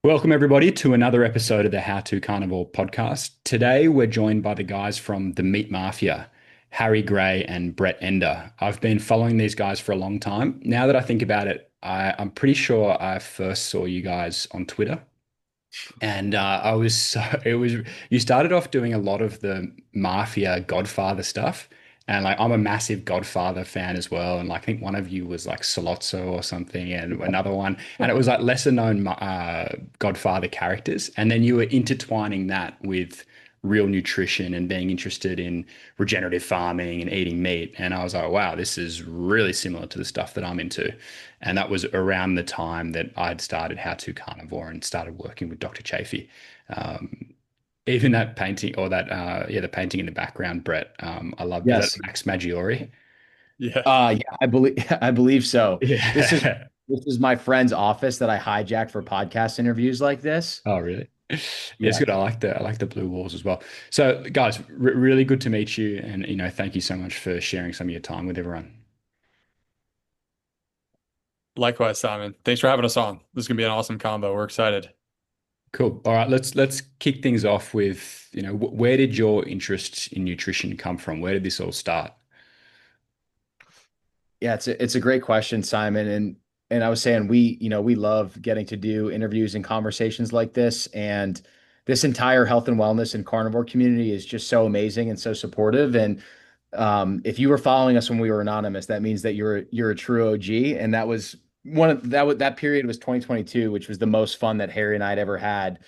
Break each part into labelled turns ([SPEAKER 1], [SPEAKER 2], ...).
[SPEAKER 1] Welcome, everybody, to another episode of the How to Carnivore podcast. Today, we're joined by the guys from the Meat Mafia, Harry Gray and Brett Ender. I've been following these guys for a long time. Now that I think about it, I'm pretty sure I first saw you guys on Twitter. And I was so, it was, you started off doing a lot of the Mafia Godfather stuff. And like, I'm a massive Godfather fan as well. And like, I think one of you was like Solozzo or something, and another one. And it was like lesser known Godfather characters. And then you were intertwining that with real nutrition and being interested in regenerative farming and eating meat. And I was like, wow, this is really similar to the stuff that I'm into. And that was around the time that I'd started How to Carnivore and started working with Dr. Chafee. Um, Even that painting or that, yeah, the painting in the background, Brett, I love, is that
[SPEAKER 2] Yes.
[SPEAKER 1] Max Maggiore?
[SPEAKER 2] Yeah. Yeah, I believe so. This is
[SPEAKER 1] Yeah.
[SPEAKER 2] this is my friend's office that I hijacked for podcast interviews like this.
[SPEAKER 1] Oh, really? Yeah, it's
[SPEAKER 2] Yeah.
[SPEAKER 1] good. I like the blue walls as well. So, guys, really good to meet you, and thank you so much for sharing some of your time with everyone.
[SPEAKER 2] Likewise, Simon. Thanks for having us on. This is gonna be an awesome combo. We're excited.
[SPEAKER 1] Cool. All right, let's kick things off with, where did your interest in nutrition come from? Where did this all start?
[SPEAKER 2] Yeah, it's a great question, Simon. And I was saying we love getting to do interviews and conversations like this. And this entire health and wellness and carnivore community is just so amazing and so supportive. And if you were following us when we were anonymous, that means that you're a true OG. And that was that period was 2022, which was the most fun that Harry and I had ever had.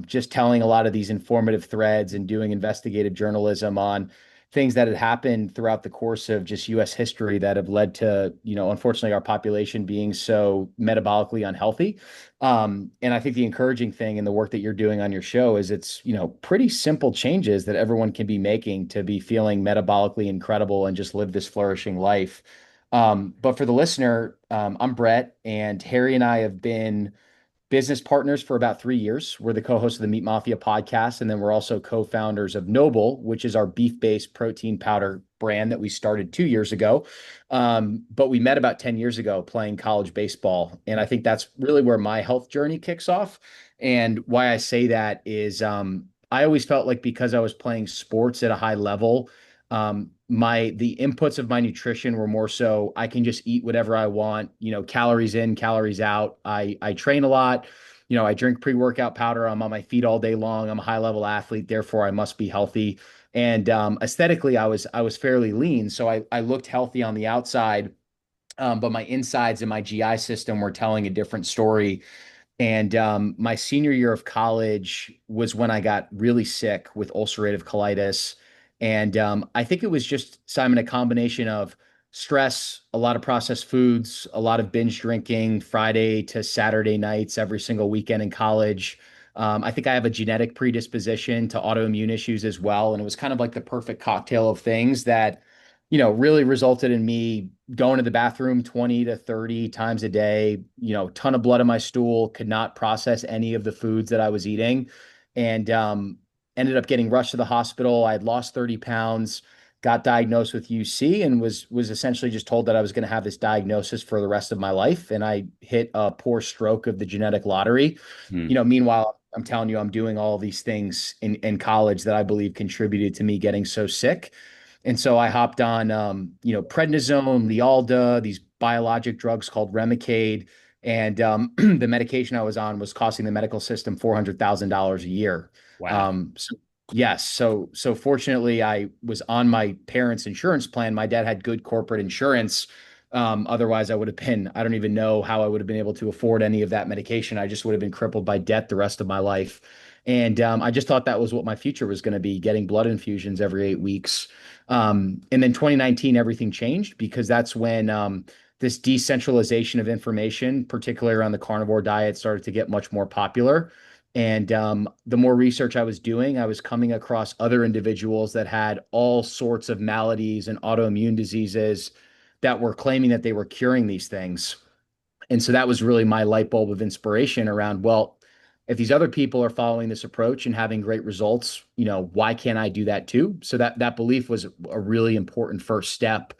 [SPEAKER 2] Just telling a lot of these informative threads and doing investigative journalism on things that had happened throughout the course of just US history that have led to, unfortunately, our population being so metabolically unhealthy. And I think the encouraging thing in the work that you're doing on your show is it's, pretty simple changes that everyone can be making to be feeling metabolically incredible and just live this flourishing life. But for the listener, I'm Brett, and Harry and I have been business partners for about 3 years. We're the co-hosts of the Meat Mafia podcast, and then we're also co-founders of Noble, which is our beef-based protein powder brand that we started 2 years ago. But we met about 10 years ago playing college baseball, and I think that's really where my health journey kicks off. And why I say that is I always felt like because I was playing sports at a high level, the inputs of my nutrition were more so I can just eat whatever I want, calories in, calories out. I train a lot, I drink pre-workout powder. I'm on my feet all day long. I'm a high level athlete, therefore I must be healthy. And aesthetically, I was fairly lean, so I looked healthy on the outside, but my insides and my GI system were telling a different story. And my senior year of college was when I got really sick with ulcerative colitis. And I think it was just, Simon, a combination of stress, a lot of processed foods, a lot of binge drinking, Friday to Saturday nights, every single weekend in college. I think I have a genetic predisposition to autoimmune issues as well. And it was kind of like the perfect cocktail of things that, really resulted in me going to the bathroom 20 to 30 times a day, ton of blood in my stool, could not process any of the foods that I was eating, and ended up getting rushed to the hospital. I had lost 30 pounds, got diagnosed with UC, and was essentially just told that I was going to have this diagnosis for the rest of my life. And I hit a poor stroke of the genetic lottery.
[SPEAKER 1] Hmm.
[SPEAKER 2] Meanwhile, I'm telling you, I'm doing all these things in college that I believe contributed to me getting so sick. And so I hopped on, prednisone, Lialda, these biologic drugs called Remicade. And the medication I was on was costing the medical system $400,000 a year.
[SPEAKER 1] Wow.
[SPEAKER 2] So yes, so fortunately, I was on my parents' insurance plan. My dad had good corporate insurance. Otherwise, I would have been, I don't even know how I would have been able to afford any of that medication. I just would have been crippled by debt the rest of my life. And I just thought that was what my future was going to be, getting blood infusions every 8 weeks. And then 2019, everything changed because that's when this decentralization of information, particularly around the carnivore diet, started to get much more popular. And the more research I was doing, I was coming across other individuals that had all sorts of maladies and autoimmune diseases that were claiming that they were curing these things. And so that was really my light bulb of inspiration around, well, if these other people are following this approach and having great results, why can't I do that too? So that belief was a really important first step.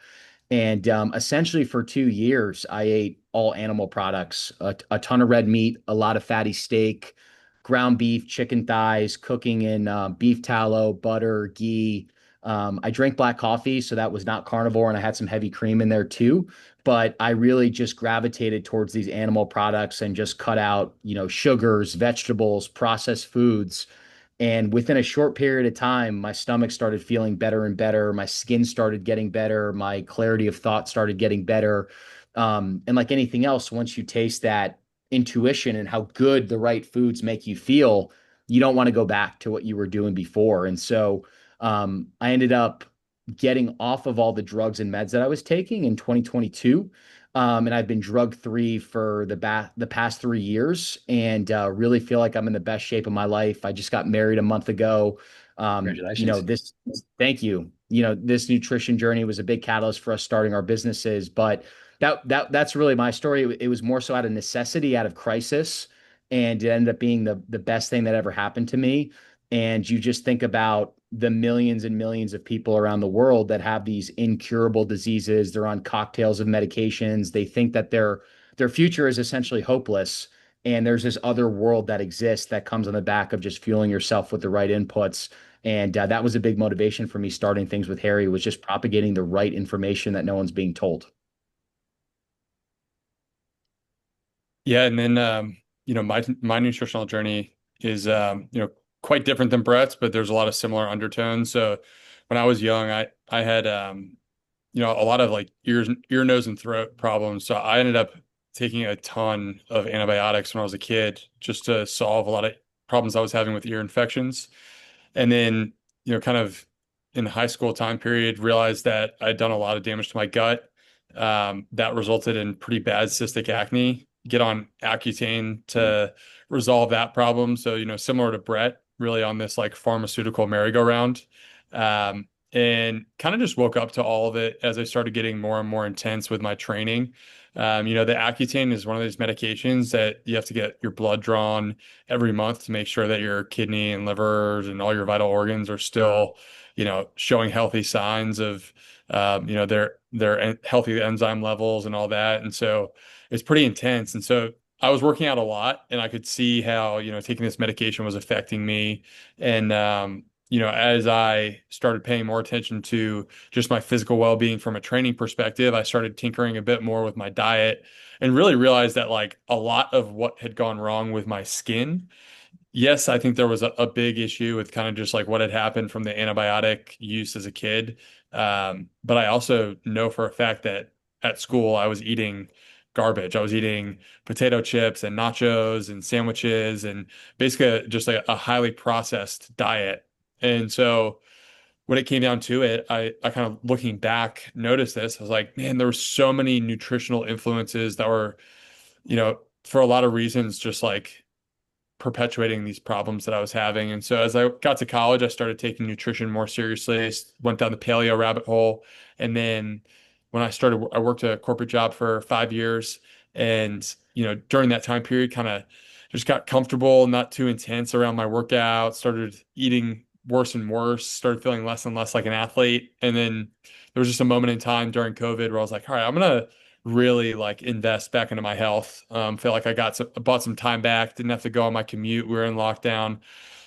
[SPEAKER 2] And essentially, for 2 years, I ate all animal products, a ton of red meat, a lot of fatty steak, ground beef, chicken thighs, cooking in beef tallow, butter, ghee. I drank black coffee, so that was not carnivore, and I had some heavy cream in there too. But I really just gravitated towards these animal products and just cut out, sugars, vegetables, processed foods. And within a short period of time, my stomach started feeling better and better. My skin started getting better. My clarity of thought started getting better. And like anything else, once you taste that intuition and how good the right foods make you feel, you don't want to go back to what you were doing before. And so I ended up getting off of all the drugs and meds that I was taking in 2022. And I've been drug free for the past 3 years, and really feel like I'm in the best shape of my life. I just got married a month ago.
[SPEAKER 1] Congratulations.
[SPEAKER 2] This Thank you. This nutrition journey was a big catalyst for us starting our businesses, but that's really my story. It was more so out of necessity, out of crisis, and it ended up being the best thing that ever happened to me. And you just think about the millions and millions of people around the world that have these incurable diseases. They're on cocktails of medications. They think that their future is essentially hopeless. And there's this other world that exists that comes on the back of just fueling yourself with the right inputs. And that was a big motivation for me starting things with Harry, was just propagating the right information that no one's being told.
[SPEAKER 3] Yeah, and then my nutritional journey is quite different than Brett's, but there's a lot of similar undertones. So when I was young, I had a lot of like ear, nose, and throat problems. So I ended up taking a ton of antibiotics when I was a kid just to solve a lot of problems I was having with ear infections. And then, kind of in the high school time period, realized that I'd done a lot of damage to my gut. That resulted in pretty bad cystic acne. Get on Accutane to resolve that problem. So, similar to Brett, really on this like pharmaceutical merry-go-round. And kind of just woke up to all of it as I started getting more and more intense with my training. The Accutane is one of those medications that you have to get your blood drawn every month to make sure that your kidney and liver and all your vital organs are still, showing healthy signs of, their healthy enzyme levels and all that. And so it's pretty intense. And so I was working out a lot, and I could see how, taking this medication was affecting me. And, as I started paying more attention to just my physical well-being from a training perspective, I started tinkering a bit more with my diet and really realized that like a lot of what had gone wrong with my skin. Yes, I think there was a big issue with kind of just like what had happened from the antibiotic use as a kid. But I also know for a fact that at school I was eating garbage. I was eating potato chips and nachos and sandwiches and basically just like a highly processed diet. And so when it came down to it, I kind of looking back noticed this. I was like, man, there were so many nutritional influences that were, for a lot of reasons, just like perpetuating these problems that I was having. And so as I got to college, I started taking nutrition more seriously. Went down the paleo rabbit hole. And then when I worked a corporate job for 5 years. And, during that time period, kind of just got comfortable, not too intense around my workout, started eating worse and worse, started feeling less and less like an athlete. And then there was just a moment in time during COVID where I was like, all right, I'm gonna really like invest back into my health. Feel like I bought some time back, didn't have to go on my commute. We were in lockdown.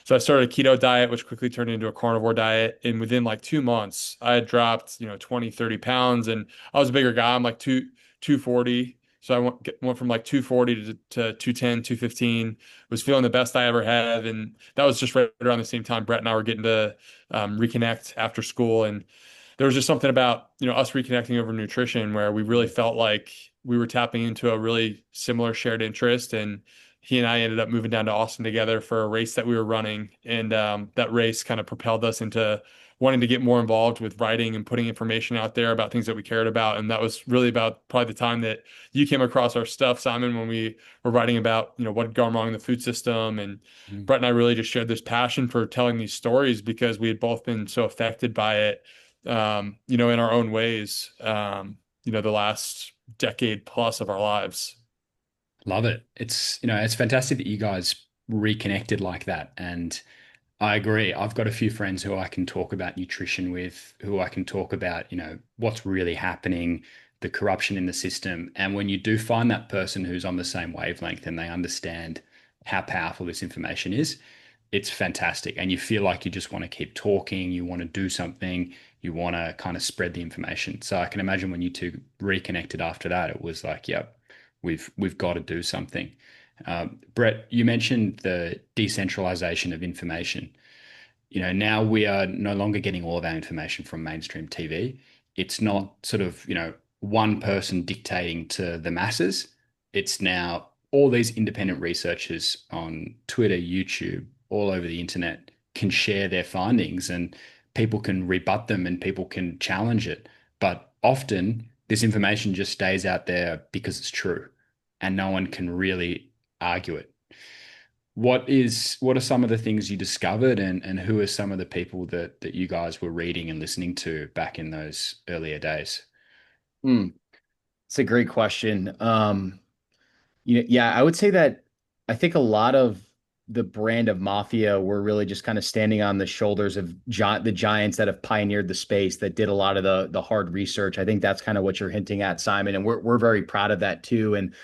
[SPEAKER 3] So I started a keto diet, which quickly turned into a carnivore diet. And within like 2 months, I had dropped, 20, 30 pounds. And I was a bigger guy. I'm like 240. So I went from like 240 to 210, 215, was feeling the best I ever have. And that was just right around the same time Brett and I were getting to reconnect after school. And there was just something about, us reconnecting over nutrition where we really felt like we were tapping into a really similar shared interest. And he and I ended up moving down to Austin together for a race that we were running. And that race kind of propelled us into wanting to get more involved with writing and putting information out there about things that we cared about. And that was really about probably the time that you came across our stuff, Simon, when we were writing about, what had gone wrong in the food system. And Brett and I really just shared this passion for telling these stories because we had both been so affected by it, in our own ways, the last decade plus of our lives.
[SPEAKER 1] Love it. It's fantastic that you guys reconnected like that. And I agree. I've got a few friends who I can talk about nutrition with, who I can talk about, what's really happening, the corruption in the system. And when you do find that person who's on the same wavelength and they understand how powerful this information is, it's fantastic. And you feel like you just want to keep talking, you want to do something, you want to kind of spread the information. So I can imagine when you two reconnected after that, it was like, yep, we've got to do something. Brett, you mentioned the decentralization of information. Now we are no longer getting all of our information from mainstream TV. It's not sort of, one person dictating to the masses. It's now all these independent researchers on Twitter, YouTube, all over the internet can share their findings and people can rebut them and people can challenge it. But often this information just stays out there because it's true and no one can really argue it. What are some of the things you discovered and who are some of the people that you guys were reading and listening to back in those earlier days?
[SPEAKER 2] Hmm. It's a great question. Yeah, I would say that I think a lot of the brand of Mafia were really just kind of standing on the shoulders of the giants that have pioneered the space, that did a lot of the hard research. I think that's kind of what you're hinting at, Simon, and we're very proud of that too. And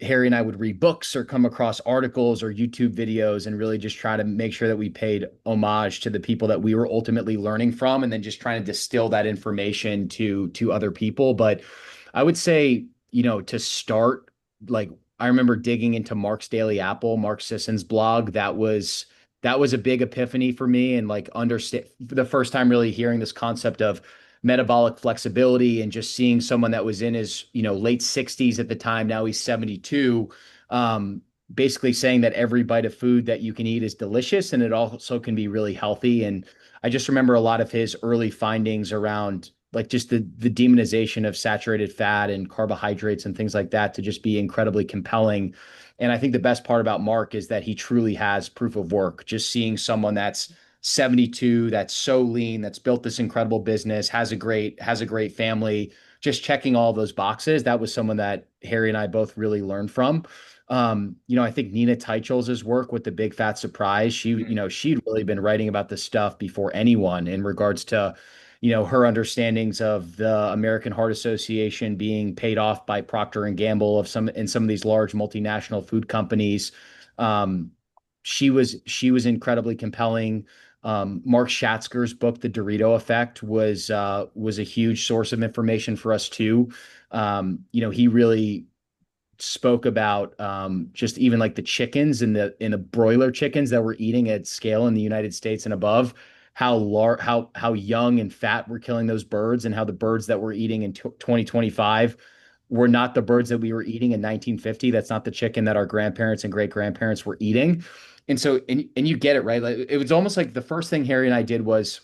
[SPEAKER 2] Harry and I would read books or come across articles or YouTube videos and really just try to make sure that we paid homage to the people that we were ultimately learning from, and then just trying to distill that information to other people. But I would say, to start, like, I remember digging into Mark's Daily Apple, Mark Sisson's blog. That was a big epiphany for me, and like understand for the first time really hearing this concept of metabolic flexibility, and just seeing someone that was in his, late 60s at the time. Now he's 72. Um, Basically saying that every bite of food that you can eat is delicious and it also can be really healthy. And I just remember a lot of his early findings around like just the demonization of saturated fat and carbohydrates and things like that to just be incredibly compelling. And I think the best part about Mark is that he truly has proof of work. Just seeing someone that's 72, that's so lean, that's built this incredible business, has a great family, just checking all those boxes. That was someone that Harry and I both really learned from. I think Nina Teicholz's work with the Big Fat Surprise, she'd really been writing about this stuff before anyone in regards to, her understandings of the American Heart Association being paid off by Procter and Gamble in some of these large multinational food companies. Um, she was incredibly compelling. Mark Schatzker's book, The Dorito Effect, was a huge source of information for us too. He really spoke about just even like the chickens and the broiler chickens that we're eating at scale in the United States and above, how young and fat we're killing those birds, and how the birds that we're eating in 2025 were not the birds that we were eating in 1950. That's not the chicken that our grandparents and great grandparents were eating. And so, and you get it, right? Like it was almost like the first thing Harry and I did was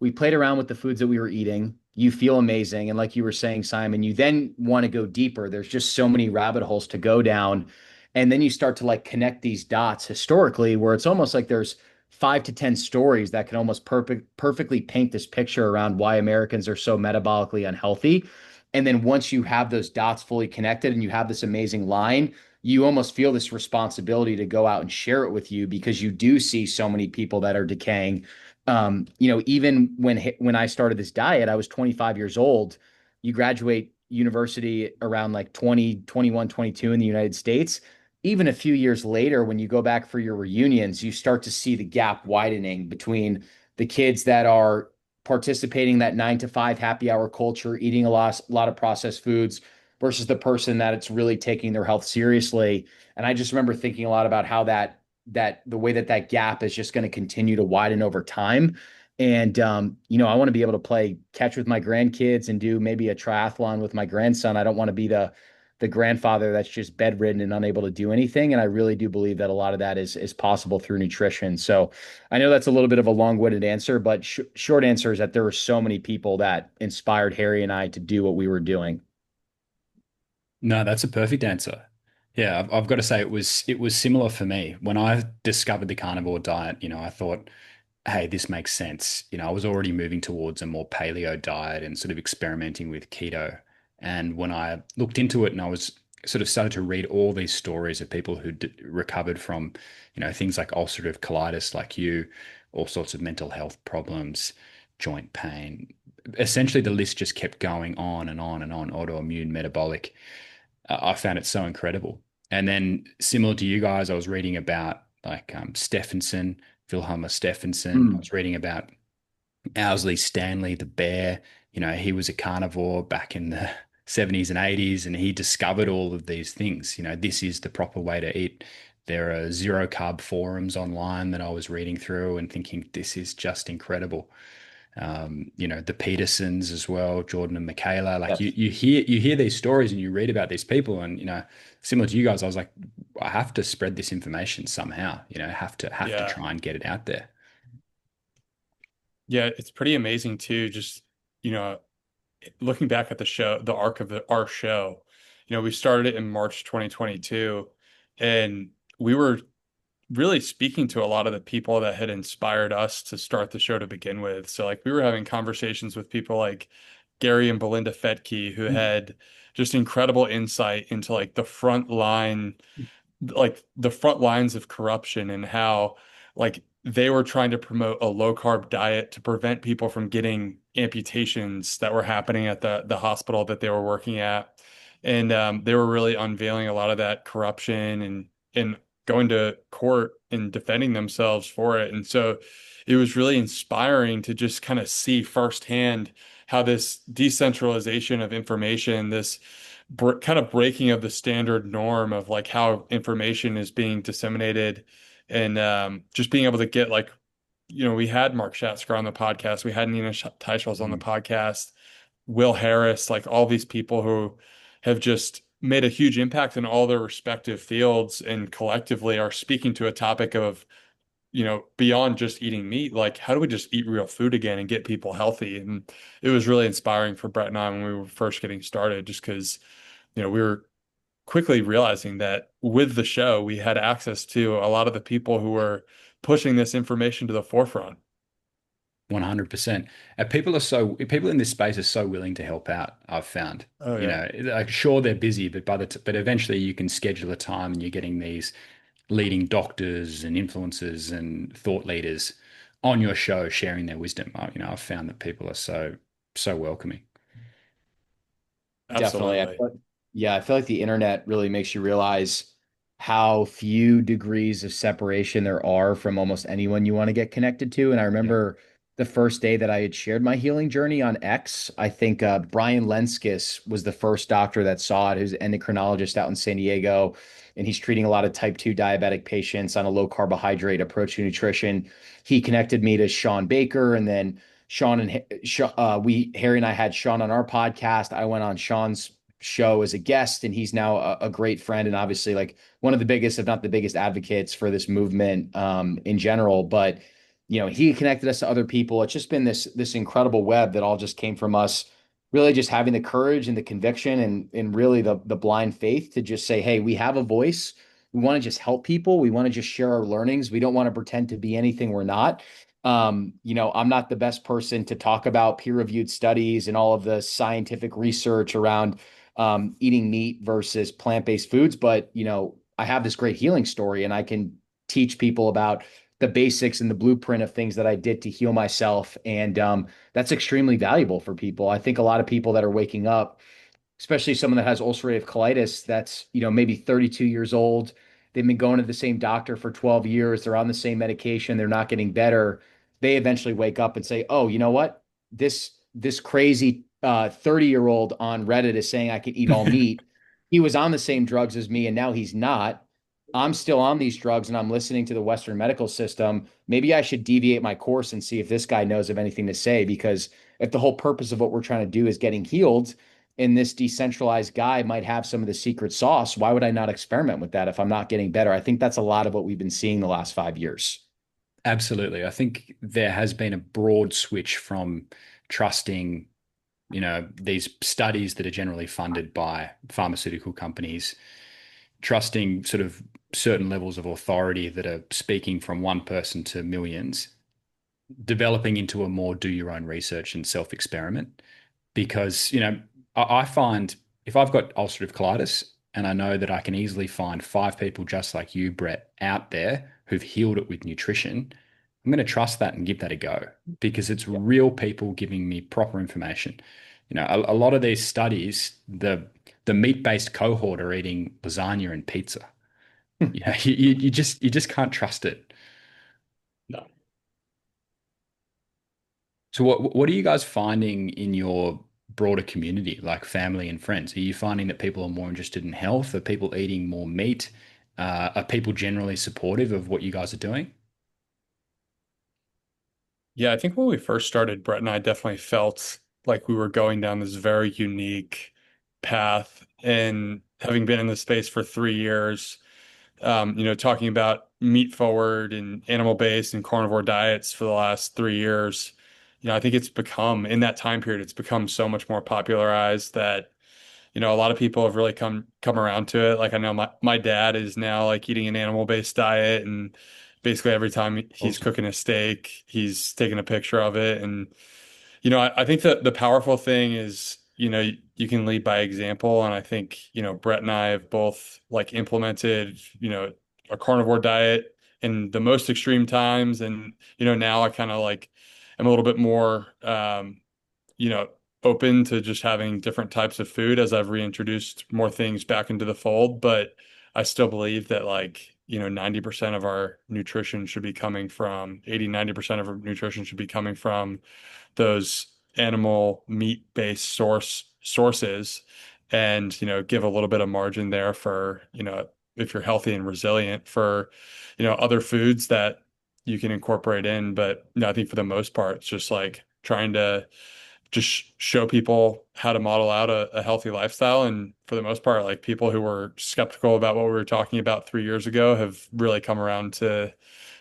[SPEAKER 2] we played around with the foods that we were eating. You feel amazing. And like you were saying, Simon, you then want to go deeper. There's just so many rabbit holes to go down. And then you start to like connect these dots historically, where it's almost like there's 5 to 10 stories that can almost perfectly paint this picture around why Americans are so metabolically unhealthy. And then once you have those dots fully connected and you have this amazing line, you almost feel this responsibility to go out and share it with you, because you do see so many people that are decaying. Even when I started this diet, I was 25 years old. You graduate university around like 20, 21, 22 in the United States. Even a few years later, when you go back for your reunions, you start to see the gap widening between the kids that are participating in that 9 to 5 happy hour culture, eating a lot of processed foods, versus the person that it's really taking their health seriously. And I just remember thinking a lot about how that the way that gap is just going to continue to widen over time. And I want to be able to play catch with my grandkids and do maybe a triathlon with my grandson. I don't want to be the grandfather that's just bedridden and unable to do anything. And I really do believe that a lot of that is possible through nutrition. So I know that's a little bit of a long-winded answer, but short answer is that there were so many people that inspired Harry and I to do what we were doing.
[SPEAKER 1] No, that's a perfect answer. Yeah, I've got to say it was similar for me. When I discovered the carnivore diet, I thought, hey, this makes sense. I was already moving towards a more paleo diet and sort of experimenting with keto. And when I looked into it and I was sort of started to read all these stories of people who recovered from, things like ulcerative colitis, like you, all sorts of mental health problems, joint pain. Essentially, the list just kept going on and on and on, autoimmune, metabolic. I found it so incredible. And then, similar to you guys, I was reading about like Stephenson, Wilhelm Stephenson. I
[SPEAKER 2] Mm.
[SPEAKER 1] was reading about Owsley Stanley, the bear. He was a carnivore back in the 70s and 80s, and he discovered all of these things. This is the proper way to eat. There are zero carb forums online that I was reading through and thinking, this is just incredible. The Petersons as well, Jordan and Michaela. Like
[SPEAKER 2] Yes.
[SPEAKER 1] you hear these stories and you read about these people, and similar to you guys, I was like, I have to spread this information somehow. Have to
[SPEAKER 3] Yeah.
[SPEAKER 1] try and get it out there.
[SPEAKER 3] Yeah, it's pretty amazing too. Just, you know, looking back at the show, the arc of our show, we started it in March 2022, and we were really speaking to a lot of the people that had inspired us to start the show to begin with. So like we were having conversations with people like Gary and Belinda Fetke, who
[SPEAKER 2] Mm.
[SPEAKER 3] had just incredible insight into like the front lines of corruption, and how like they were trying to promote a low carb diet to prevent people from getting amputations that were happening at the hospital that they were working at. And they were really unveiling a lot of that corruption, and going to court and defending themselves for it. And so it was really inspiring to just kind of see firsthand how this decentralization of information, this kind of breaking of the standard norm of like how information is being disseminated, and just being able to get like, we had Mark Schatzker on the podcast, we had Nina Teicholtz on the
[SPEAKER 2] Mhm.
[SPEAKER 3] podcast, Will Harris, like all these people who have just made a huge impact in all their respective fields, and collectively are speaking to a topic of, beyond just eating meat, like how do we just eat real food again and get people healthy? And it was really inspiring for Brett and I when we were first getting started, just because, we were quickly realizing that with the show, we had access to a lot of the people who were pushing this information to the forefront.
[SPEAKER 1] 100%. And people in this space are so willing to help out, I've found.
[SPEAKER 3] Oh yeah.
[SPEAKER 1] Like sure they're busy, but but eventually you can schedule a time and you're getting these leading doctors and influencers and thought leaders on your show sharing their wisdom. I've found that people are so welcoming.
[SPEAKER 2] Definitely.
[SPEAKER 3] Absolutely.
[SPEAKER 2] Yeah, I feel like the internet really makes you realize how few degrees of separation there are from almost anyone you want to get connected to. And I
[SPEAKER 1] Yeah.
[SPEAKER 2] remember the first day that I had shared my healing journey on X, I think Brian Lenskis was the first doctor that saw it, who's an endocrinologist out in San Diego. And he's treating a lot of type 2 diabetic patients on a low carbohydrate approach to nutrition. He connected me to Sean Baker, and then Sean and Harry and I had Sean on our podcast. I went on Sean's show as a guest, and he's now a great friend, and obviously like one of the biggest, if not the biggest, advocates for this movement in general. But he connected us to other people. It's just been this incredible web that all just came from us really just having the courage and the conviction, and really the blind faith to just say, hey, we have a voice. We want to just help people. We want to just share our learnings. We don't want to pretend to be anything we're not. I'm not the best person to talk about peer-reviewed studies and all of the scientific research around eating meat versus plant-based foods, but I have this great healing story, and I can teach people about the basics and the blueprint of things that I did to heal myself, and that's extremely valuable for people. I think a lot of people that are waking up, especially someone that has ulcerative colitis that's, maybe 32 years old. They've been going to the same doctor for 12 years. They're on the same medication. They're not getting better. They eventually wake up and say, oh, you know what? This crazy 30-year-old on Reddit is saying I can eat all meat. He was on the same drugs as me, and now he's not. I'm still on these drugs, and I'm listening to the Western medical system. Maybe I should deviate my course and see if this guy knows of anything to say, because if the whole purpose of what we're trying to do is getting healed, and this decentralized guy might have some of the secret sauce, why would I not experiment with that if I'm not getting better? I think that's a lot of what we've been seeing the last 5 years.
[SPEAKER 1] Absolutely. I think there has been a broad switch from trusting, these studies that are generally funded by pharmaceutical companies, trusting sort of certain levels of authority that are speaking from one person to millions, developing into a more do your own research and self experiment. Because, I find if I've got ulcerative colitis, And I know that I can easily find five people just like you, Brett, out there who've healed it with nutrition. I'm going to trust that and give that a go because it's real people giving me proper information. A lot of these studies, the meat-based cohort are eating lasagna and pizza.
[SPEAKER 2] Yeah.
[SPEAKER 1] You just can't trust it.
[SPEAKER 3] No.
[SPEAKER 1] So what are you guys finding in your broader community, like family and friends? Are you finding that people are more interested in health? Are people eating more meat? Are people generally supportive of what you guys are doing?
[SPEAKER 3] Yeah, I think when we first started, Brett and I definitely felt like we were going down this very unique path. And having been in the space for 3 years, talking about meat forward and animal based and carnivore diets for the last 3 years, I think it's become in that time period, it's become so much more popularized that a lot of people have really come around to it. Like I know my dad is now like eating an animal-based diet, and basically every time he's
[SPEAKER 1] Awesome.
[SPEAKER 3] cooking a steak, he's taking a picture of it. And I think that the powerful thing is, you can lead by example. And I think, Brett and I have both like implemented, a carnivore diet in the most extreme times. And, now I kind of like am a little bit more you know, open to just having different types of food as I've reintroduced more things back into the fold. But I still believe that 90% of our nutrition should be coming from 80-90% of our nutrition should be coming from those animal meat-based sources and, give a little bit of margin there for, if you're healthy and resilient for, other foods that you can incorporate in. But I think for the most part, it's just like trying to just show people how to model out a healthy lifestyle. And for the most part, like people who were skeptical about what we were talking about 3 years ago have really come around to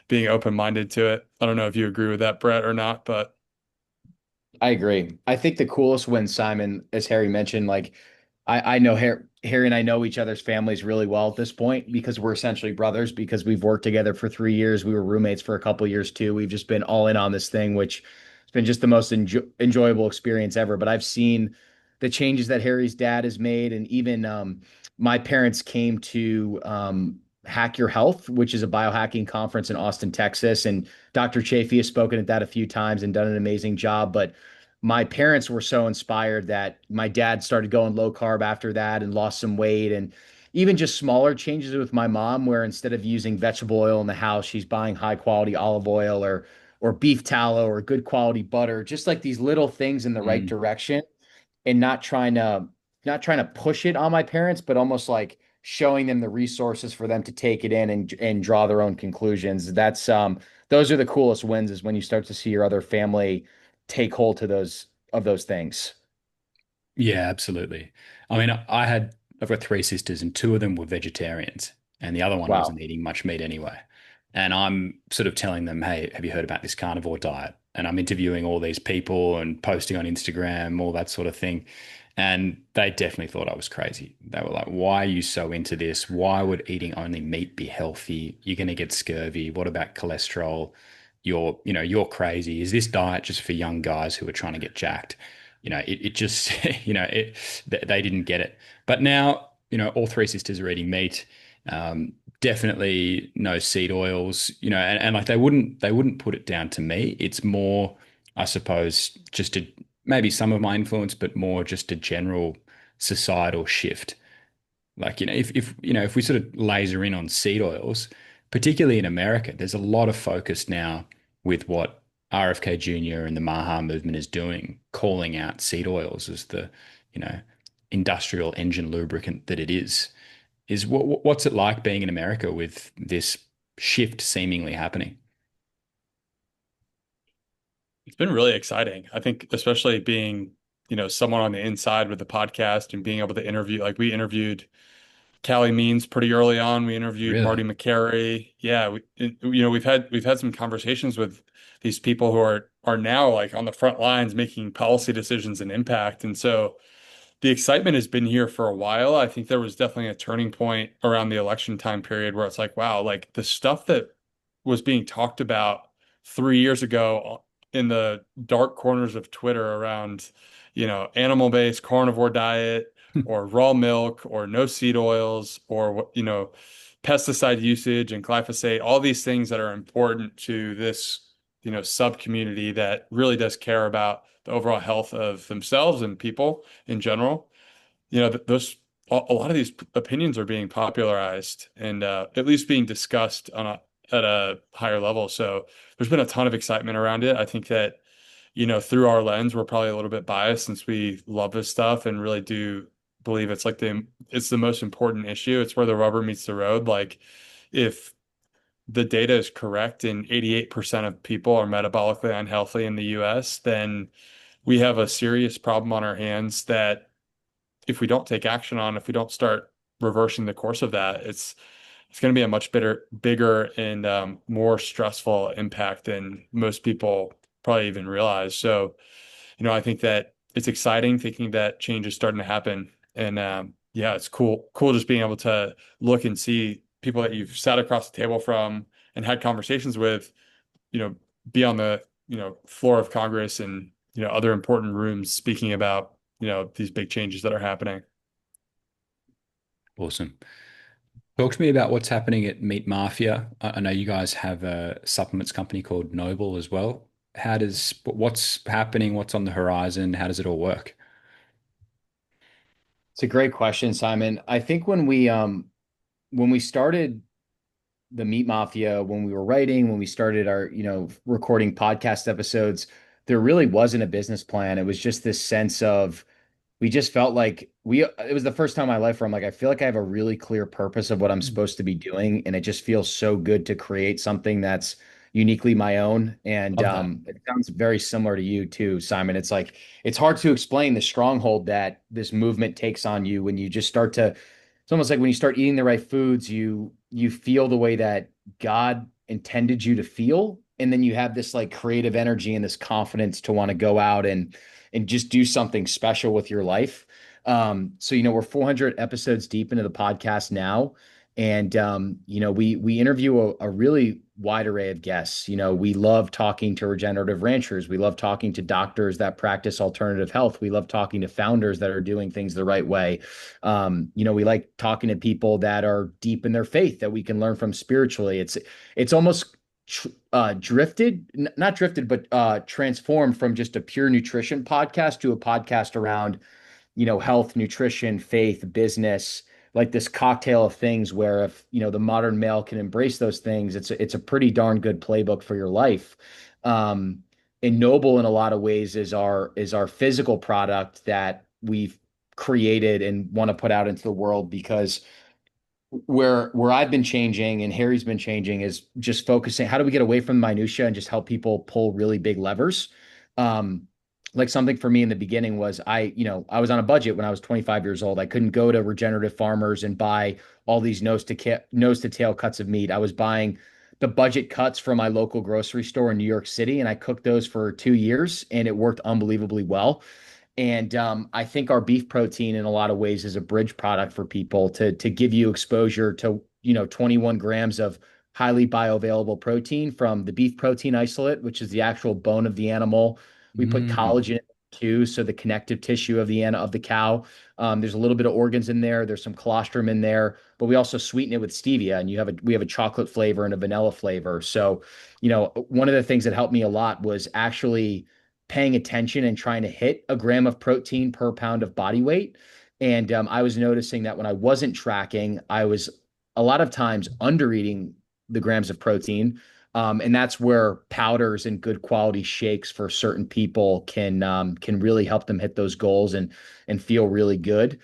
[SPEAKER 3] being open-minded to it. I don't know if you agree with that, Brett, or not, but
[SPEAKER 2] I agree. I think the coolest win, Simon, as Harry mentioned, like I know Harry and I know each other's families really well at this point because we're essentially brothers because we've worked together for 3 years. We were roommates for a couple years too. We've just been all in on this thing, which has been just the most enjoyable experience ever. But I've seen the changes that Harry's dad has made, and even my parents came to Hack Your Health, which is a biohacking conference in Austin, Texas, and Dr. Chafee has spoken at that a few times and done an amazing job. But my parents were so inspired that my dad started going low carb after that and lost some weight. And even just smaller changes with my mom, where instead of using vegetable oil in the house, she's buying high quality olive oil or beef tallow or good quality butter, just like these little things in the right
[SPEAKER 1] Mm.
[SPEAKER 2] direction, and not trying to push it on my parents, but almost like showing them the resources for them to take it in and draw their own conclusions. That's those are the coolest wins, is when you start to see your other family take hold to those things.
[SPEAKER 1] Yeah, absolutely. I mean, I've got three sisters, and two of them were vegetarians, and the other one
[SPEAKER 2] Wow.
[SPEAKER 1] wasn't eating much meat anyway. And I'm sort of telling them, hey, have you heard about this carnivore diet? And I'm interviewing all these people and posting on Instagram, all that sort of thing. And they definitely thought I was crazy. They were like, why are you so into this? Why would eating only meat be healthy? You're going to get scurvy. What about cholesterol? You're crazy. Is this diet just for young guys who are trying to get jacked? It just, they didn't get it. But now, all three sisters are eating meat. Definitely no seed oils, and like they wouldn't put it down to me. It's more, I suppose, just maybe some of my influence, but more just a general societal shift. Like, if we sort of laser in on seed oils, particularly in America, there's a lot of focus now with what RFK Jr. and the Maha movement is doing, calling out seed oils as the, you know, industrial engine lubricant that it is. What's it like being in America with this shift seemingly happening?
[SPEAKER 3] it's been really exciting. I think especially being, someone on the inside with the podcast and being able to interview, like we interviewed Callie Means pretty early on. We interviewed
[SPEAKER 1] Really?
[SPEAKER 3] Marty McCary. Yeah, we've had some conversations with these people who are now like on the front lines making policy decisions and impact. And so the excitement has been here for a while. I think there was definitely a turning point around the election time period where it's like, wow, like the stuff that was being talked about 3 years ago in the dark corners of Twitter around, animal-based carnivore diet or raw milk or no seed oils or pesticide usage and glyphosate, all these things that are important to this sub community that really does care about the overall health of themselves and people in general. Those a lot of these opinions are being popularized and at least being discussed at a higher level. So there's been a ton of excitement around it. I think that through our lens, we're probably a little bit biased since we love this stuff and really do believe it's the most important issue. It's where the rubber meets the road. Like if the data is correct and 88% of people are metabolically unhealthy in the US, then we have a serious problem on our hands that if we don't take action on, if we don't start reversing the course of that, it's going to be a much bigger and more stressful impact than most people probably even realize. So, I think that it's exciting thinking that change is starting to happen. And yeah, it's cool just being able to look and see people that you've sat across the table from and had conversations with, you know, be on the, floor of Congress and, other important rooms speaking about, these big changes that are happening.
[SPEAKER 1] Awesome. Talk to me about what's happening at Meat Mafia. I know you guys have a supplements company called Noble as well. What's happening? What's on the horizon? How does it all work?
[SPEAKER 2] It's a great question, Simon. I think when we started the Meat Mafia, when we were writing, when we started our, recording podcast episodes, there really wasn't a business plan. It was just this sense of we just felt like it was the first time in my life where I'm like, I feel like I have a really clear purpose of what I'm supposed to be doing. And it just feels so good to create something that's uniquely my own. And
[SPEAKER 1] Love that.
[SPEAKER 2] it sounds very similar to you too, Simon. It's like, it's hard to explain the stronghold that this movement takes on you when you just start to, it's almost like when you start eating the right foods, you feel the way that God intended you to feel. And then you have this like creative energy and this confidence to want to go out and just do something special with your life. So we're 400 episodes deep into the podcast now, and we interview a really wide array of guests. We love talking to regenerative ranchers. We love talking to doctors that practice alternative health. We love talking to founders that are doing things the right way. We like talking to people that are deep in their faith that we can learn from spiritually. It's almost not drifted, but transformed from just a pure nutrition podcast to a podcast around, health, nutrition, faith, business, like this cocktail of things where if, the modern male can embrace those things, it's a pretty darn good playbook for your life. And Noble in a lot of ways is our physical product that we've created and want to put out into the world because where I've been changing and Harry's been changing is just focusing, how do we get away from minutia and just help people pull really big levers? Like something for me in the beginning was I was on a budget when I was 25 years old. I couldn't go to regenerative farmers and buy all these nose to tail cuts of meat. I was buying the budget cuts from my local grocery store in New York City, and I cooked those for 2 years, and it worked unbelievably well. And I think our beef protein in a lot of ways is a bridge product for people to give you exposure to, 21 grams of highly bioavailable protein from the beef protein isolate, which is the actual bone of the animal. We put
[SPEAKER 1] Mm.
[SPEAKER 2] collagen in it too, so the connective tissue of the cow. There's a little bit of organs in there. There's some colostrum in there, but we also sweeten it with stevia, and we have a chocolate flavor and a vanilla flavor. So, one of the things that helped me a lot was actually paying attention and trying to hit a gram of protein per pound of body weight. And I was noticing that when I wasn't tracking, I was a lot of times under eating the grams of protein. And that's where powders and good quality shakes for certain people can really help them hit those goals and feel really good.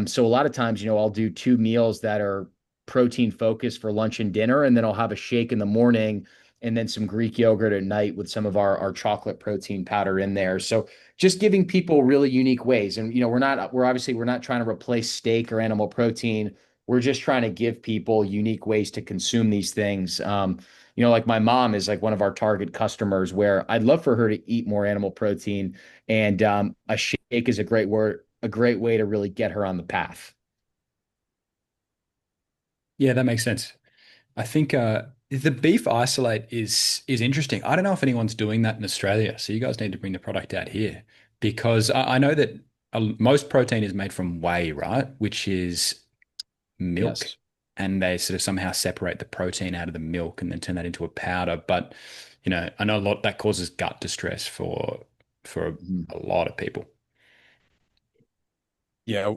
[SPEAKER 2] So a lot of times, I'll do two meals that are protein focused for lunch and dinner, and then I'll have a shake in the morning and then some Greek yogurt at night with some of our chocolate protein powder in there. So just giving people really unique ways. And, we're not trying to replace steak or animal protein. We're just trying to give people unique ways to consume these things. Like my mom is like one of our target customers where I'd love for her to eat more animal protein. And a shake is a great way to really get her on the path.
[SPEAKER 1] Yeah, that makes sense. I think the beef isolate is interesting. I don't know if anyone's doing that in Australia, so you guys need to bring the product out here because I know that most protein is made from whey, right? Which is milk.
[SPEAKER 2] Yes.
[SPEAKER 1] And they sort of somehow separate the protein out of the milk and then turn that into a powder. But, I know a lot that causes gut distress for
[SPEAKER 2] Mhm.
[SPEAKER 1] a lot of people.
[SPEAKER 3] Yeah,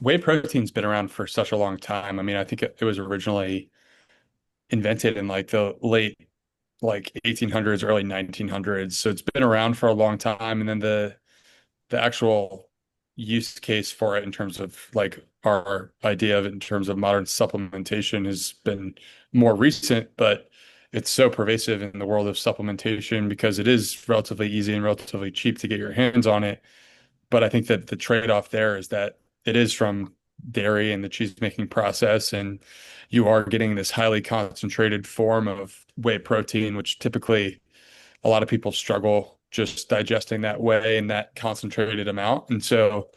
[SPEAKER 3] whey protein's been around for such a long time. I mean, I think it was originally invented in like the late like 1800s, early 1900s. So it's been around for a long time. And then the actual use case for it in terms of like our idea of it in terms of modern supplementation has been more recent, but it's so pervasive in the world of supplementation because it is relatively easy and relatively cheap to get your hands on it. But I think that the trade-off there is that it is from dairy and the cheese making process, and you are getting this highly concentrated form of whey protein, which typically a lot of people struggle just digesting that whey in that concentrated amount. And so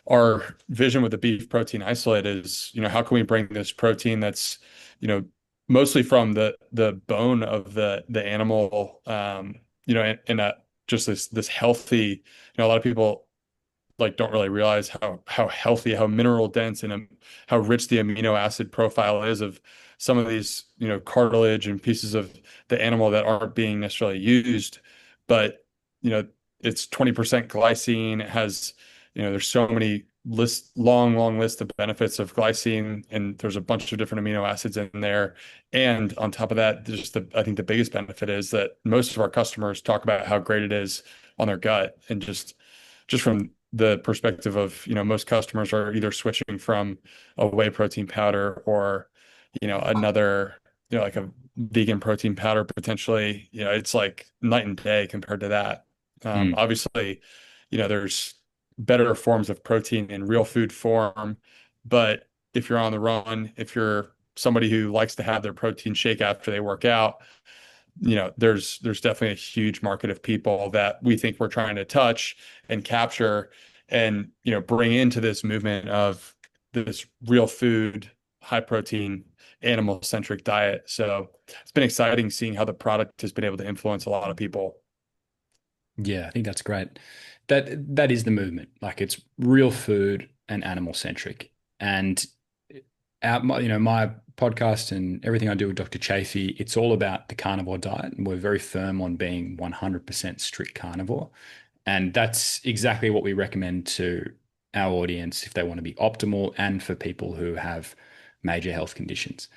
[SPEAKER 3] our vision with the beef protein isolate is, how can we bring this protein that's, mostly from the bone of the animal, in a just this healthy, a lot of people like don't really realize how healthy, how mineral dense, and how rich the amino acid profile is of some of these, cartilage and pieces of the animal that aren't being necessarily used. But, you know, it's 20% glycine. It has, there's so many long list of benefits of glycine, and there's a bunch of different amino acids in there. And on top of that, I think the biggest benefit is that most of our customers talk about how great it is on their gut, and just from the perspective of, most customers are either switching from a whey protein powder or, another, like a vegan protein powder potentially, it's like night and day compared to that.
[SPEAKER 1] Mm.
[SPEAKER 3] Obviously, there's better forms of protein in real food form, but if you're on the run, if you're somebody who likes to have their protein shake after they work out, there's definitely a huge market of people that we think we're trying to touch and capture and, bring into this movement of this real food, high protein, animal centric diet. So it's been exciting seeing how the product has been able to influence a lot of people.
[SPEAKER 1] Yeah, I think that's great. That is the movement. Like it's real food and animal centric. And my podcast and everything I do with Dr. Chafee, it's all about the carnivore diet. And we're very firm on being 100% strict carnivore. And that's exactly what we recommend to our audience if they want to be optimal and for people who have major health conditions.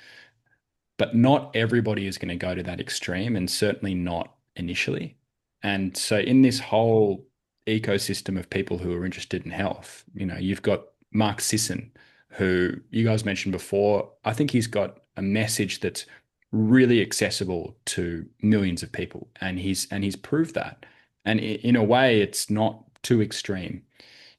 [SPEAKER 1] But not everybody is going to go to that extreme, and certainly not initially. And so, in this whole ecosystem of people who are interested in health, you've got Mark Sisson, who you guys mentioned before. I think he's got a message that's really accessible to millions of people, and he's proved that. And in a way, it's not too extreme.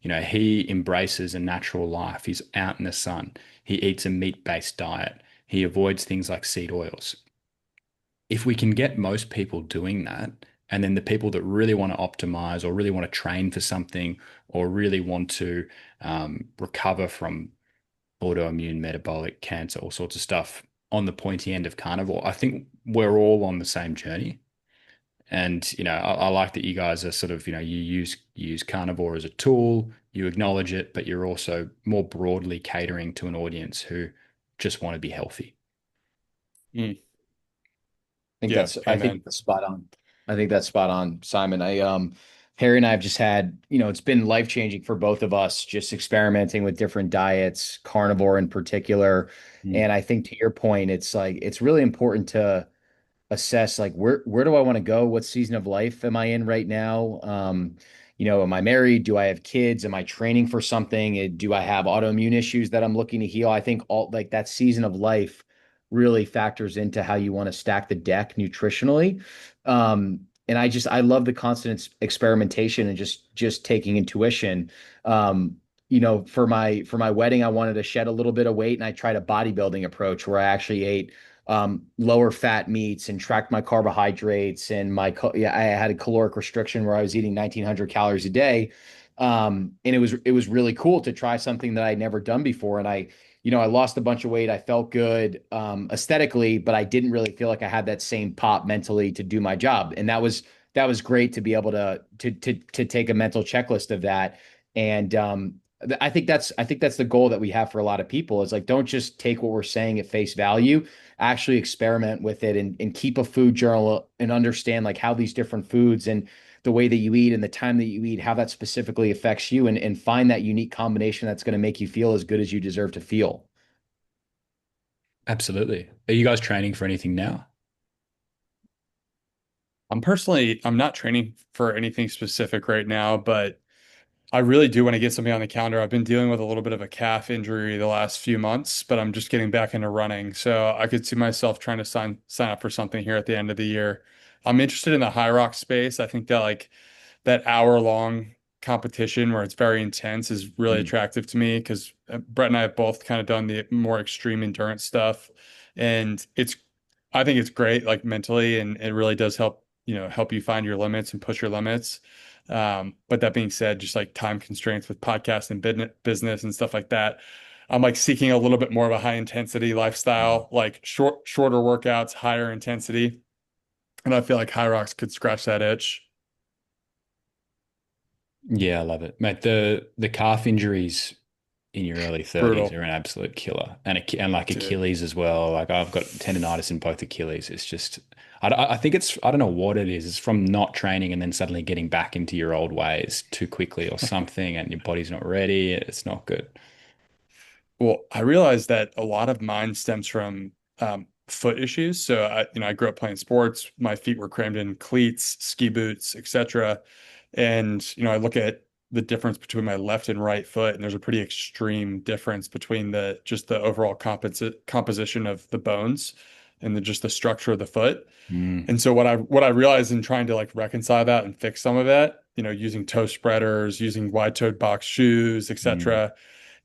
[SPEAKER 1] He embraces a natural life. He's out in the sun. He eats a meat-based diet. He avoids things like seed oils. If we can get most people doing that, and then the people that really want to optimize or really want to train for something or really want to recover from autoimmune, metabolic, cancer, all sorts of stuff on the pointy end of carnivore, I think we're all on the same journey. And I like that you guys are sort of, you use carnivore as a tool, you acknowledge it, but you're also more broadly catering to an audience who just want to be healthy.
[SPEAKER 3] Mm. Yeah,
[SPEAKER 2] I think
[SPEAKER 3] amen.
[SPEAKER 2] that's spot on. I think that's spot on, Simon. Harry and I have just had, it's been life-changing for both of us, just experimenting with different diets, carnivore in particular.
[SPEAKER 1] Mm.
[SPEAKER 2] And I think to your point, it's like it's really important to assess like where do I want to go? What season of life am I in right now? Am I married? Do I have kids? Am I training for something? Do I have autoimmune issues that I'm looking to heal? I think all like that season of life really factors into how you want to stack the deck nutritionally. And I love the constant experimentation and just taking intuition. For my wedding, I wanted to shed a little bit of weight, and I tried a bodybuilding approach where I actually ate lower fat meats and tracked my carbohydrates and I had a caloric restriction where I was eating 1900 calories a day. And it was really cool to try something that I'd never done before. And I lost a bunch of weight. I felt good, aesthetically, but I didn't really feel like I had that same pop mentally to do my job. And that was great to be able to take a mental checklist of that. And I think that's the goal that we have for a lot of people is like, don't just take what we're saying at face value, actually experiment with it and keep a food journal and understand like how these different foods and the way that you eat and the time that you eat, how that specifically affects you and find that unique combination that's going to make you feel as good as you deserve to feel.
[SPEAKER 1] Absolutely. Are you guys training for anything now?
[SPEAKER 3] I'm not training for anything specific right now, but I really do want to get something on the calendar. I've been dealing with a little bit of a calf injury the last few months, but I'm just getting back into running. So I could see myself trying to sign up for something here at the end of the year. I'm interested in the high rock space. I think that like that hour long competition where it's very intense is really
[SPEAKER 1] Mm.
[SPEAKER 3] attractive to me because Brett and I have both kind of done the more extreme endurance stuff. And I think it's great, like mentally, and it really does help you find your limits and push your limits. But that being said, just like time constraints with podcast and business and stuff like that, I'm like seeking a little bit more of a high intensity lifestyle, like shorter workouts, higher intensity. And I feel like High Rocks could scratch that itch.
[SPEAKER 1] Yeah, I love it, mate. The calf injuries in your early 30s
[SPEAKER 3] Brutal,
[SPEAKER 1] are an absolute killer, and like
[SPEAKER 3] dude.
[SPEAKER 1] Achilles as well. Like I've got tendonitis in both Achilles. It's just I think it's I don't know what it is. It's from not training and then suddenly getting back into your old ways too quickly or something, and your body's not ready. It's not good.
[SPEAKER 3] Well, I realized that a lot of mine stems from foot issues. So I grew up playing sports. My feet were crammed in cleats, ski boots, etc. And I look at the difference between my left and right foot, and there's a pretty extreme difference between the overall composition of the bones and just the structure of the foot.
[SPEAKER 1] Mm,
[SPEAKER 3] And so what I realized in trying to like reconcile that and fix some of that, using toe spreaders, using wide-toed box shoes,
[SPEAKER 1] mm.
[SPEAKER 3] etc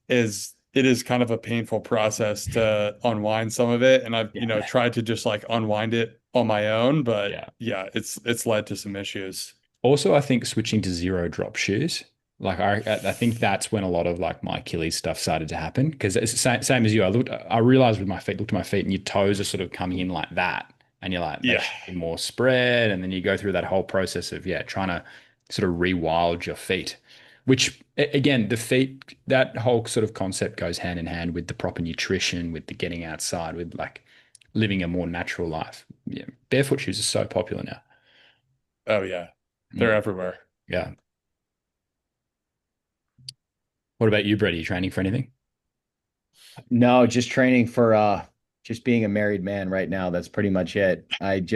[SPEAKER 3] is it is kind of a painful process to unwind some of it. And I've,
[SPEAKER 1] Yeah, mate.
[SPEAKER 3] tried to just like unwind it on my own, but
[SPEAKER 1] Yeah.
[SPEAKER 3] yeah, it's led to some issues.
[SPEAKER 1] Also, I think switching to zero drop shoes, like I think that's when a lot of like my Achilles stuff started to happen because it's the same as you. I realized with my feet, looked at my feet, and your toes are sort of coming in like that, and you're like they
[SPEAKER 3] Yeah.
[SPEAKER 1] should be more spread, and then you go through that whole process of trying to sort of rewild your feet, which again, the feet, that whole sort of concept goes hand in hand with the proper nutrition, with the getting outside, with like living a more natural life. Yeah, barefoot shoes are so popular now.
[SPEAKER 3] Oh yeah. They're
[SPEAKER 1] Mm,
[SPEAKER 3] everywhere.
[SPEAKER 1] yeah. What about you, Brett? Are you training for anything?
[SPEAKER 2] No, just training for just being a married man right now. That's pretty much it. I've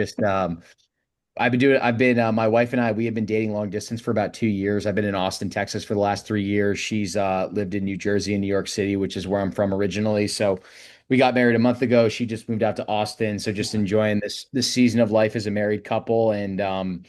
[SPEAKER 2] been my wife and I, we have been dating long distance for about 2 years. I've been in Austin, Texas for the last 3 years. She's lived in New Jersey and New York City, which is where I'm from originally. So we got married a month ago. She just moved out to Austin. So just enjoying this season of life as a married couple. And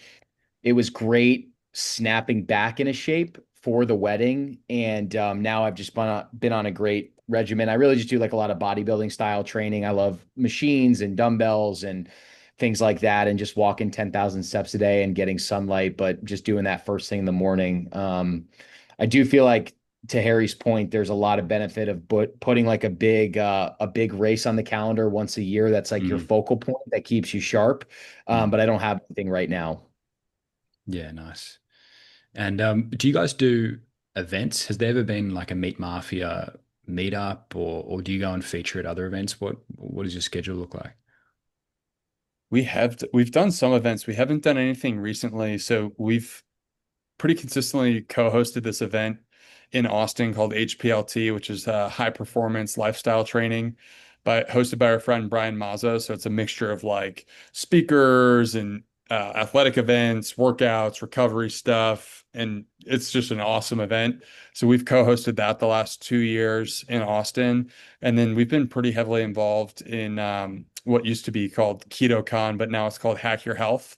[SPEAKER 2] it was great snapping back into shape for the wedding. And now I've just been on a great regimen. I really just do like a lot of bodybuilding style training. I love machines and dumbbells and things like that, and just walking 10,000 steps a day and getting sunlight, but just doing that first thing in the morning. I do feel like, to Harry's point, there's a lot of benefit of putting like a big race on the calendar once a year. That's like your
[SPEAKER 1] Mm,
[SPEAKER 2] focal point that keeps you sharp.
[SPEAKER 1] mm.
[SPEAKER 2] But I don't have anything right now.
[SPEAKER 1] Yeah, nice. And do you guys do events? Has there ever been like a Meat Mafia meetup, or do you go and feature at other events? What does your schedule look like?
[SPEAKER 3] We've done some events. We haven't done anything recently. So we've pretty consistently co-hosted this event in Austin called HPLT, which is high performance lifestyle training hosted by our friend Brian Mazzo. So it's a mixture of like speakers and athletic events, workouts, recovery stuff, and it's just an awesome event. So we've co-hosted that the last 2 years in Austin, and then we've been pretty heavily involved in what used to be called KetoCon, but now it's called Hack Your Health.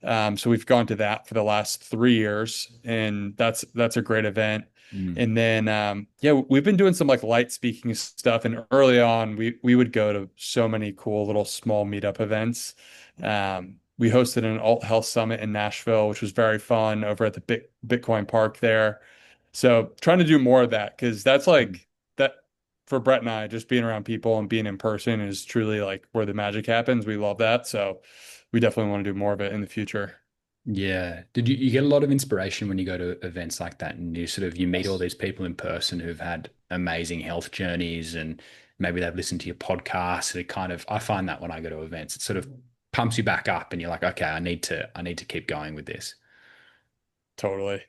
[SPEAKER 3] So we've gone to that for the last 3 years, and that's a great event.
[SPEAKER 1] Mm,
[SPEAKER 3] And then yeah, we've been doing some like light speaking stuff. And early on, we would go to so many cool little small meetup events. We hosted an alt health summit in Nashville, which was very fun over at the Bitcoin Park there. So trying to do more of that because that's
[SPEAKER 1] mm.
[SPEAKER 3] like that for Brett and I, just being around people and being in person is truly like where the magic happens. We love that. So we definitely want to do more of it in the future.
[SPEAKER 1] Yeah. Did you get a lot of inspiration when you go to events like that and you meet all
[SPEAKER 2] Yes.
[SPEAKER 1] these people in person who've had amazing health journeys and maybe they've listened to your podcast. It kind of I find that when I go to events, it sort of pumps you back up and you're like, okay, I need to keep going with this.
[SPEAKER 3] Totally.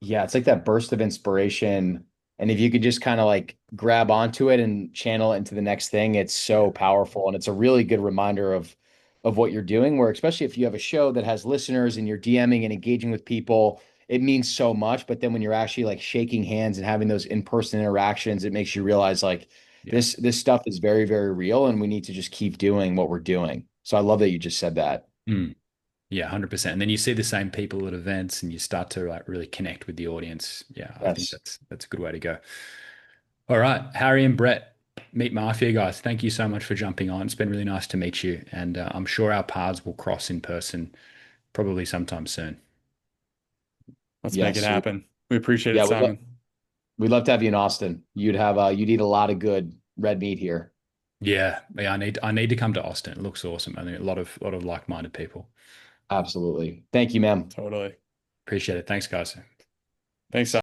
[SPEAKER 2] Yeah, it's like that burst of inspiration. And if you could just kind of like grab onto it and channel it into the next thing, it's
[SPEAKER 1] Yeah.
[SPEAKER 2] so powerful. And it's a really good reminder of what you're doing, where especially if you have a show that has listeners and you're DMing and engaging with people, it means so much. But then when you're actually like shaking hands and having those in-person interactions, it makes you realize like
[SPEAKER 1] Yeah.
[SPEAKER 2] this stuff is very, very real and we need to just keep doing what we're doing. So I love that you just said that.
[SPEAKER 1] Mm. Yeah, 100%. And then you see the same people at events and you start to like really connect with the audience. Yeah, I think
[SPEAKER 2] Yes.
[SPEAKER 1] that's a good way to go. All right, Harry and Brett, Meat Mafia guys, thank you so much for jumping on. It's been really nice to meet you, and I'm sure our paths will cross in person probably sometime soon.
[SPEAKER 3] Let's make it
[SPEAKER 2] Yes.
[SPEAKER 3] happen. We appreciate it,
[SPEAKER 2] Yeah,
[SPEAKER 3] Simon.
[SPEAKER 2] we'd love to have you in Austin. You'd eat a lot of good red meat here.
[SPEAKER 1] Yeah, yeah, I need to come to Austin. It looks awesome. I think a lot of like-minded people.
[SPEAKER 2] Absolutely. Thank you, ma'am.
[SPEAKER 3] Totally.
[SPEAKER 1] Appreciate it. Thanks, guys.
[SPEAKER 3] Thanks,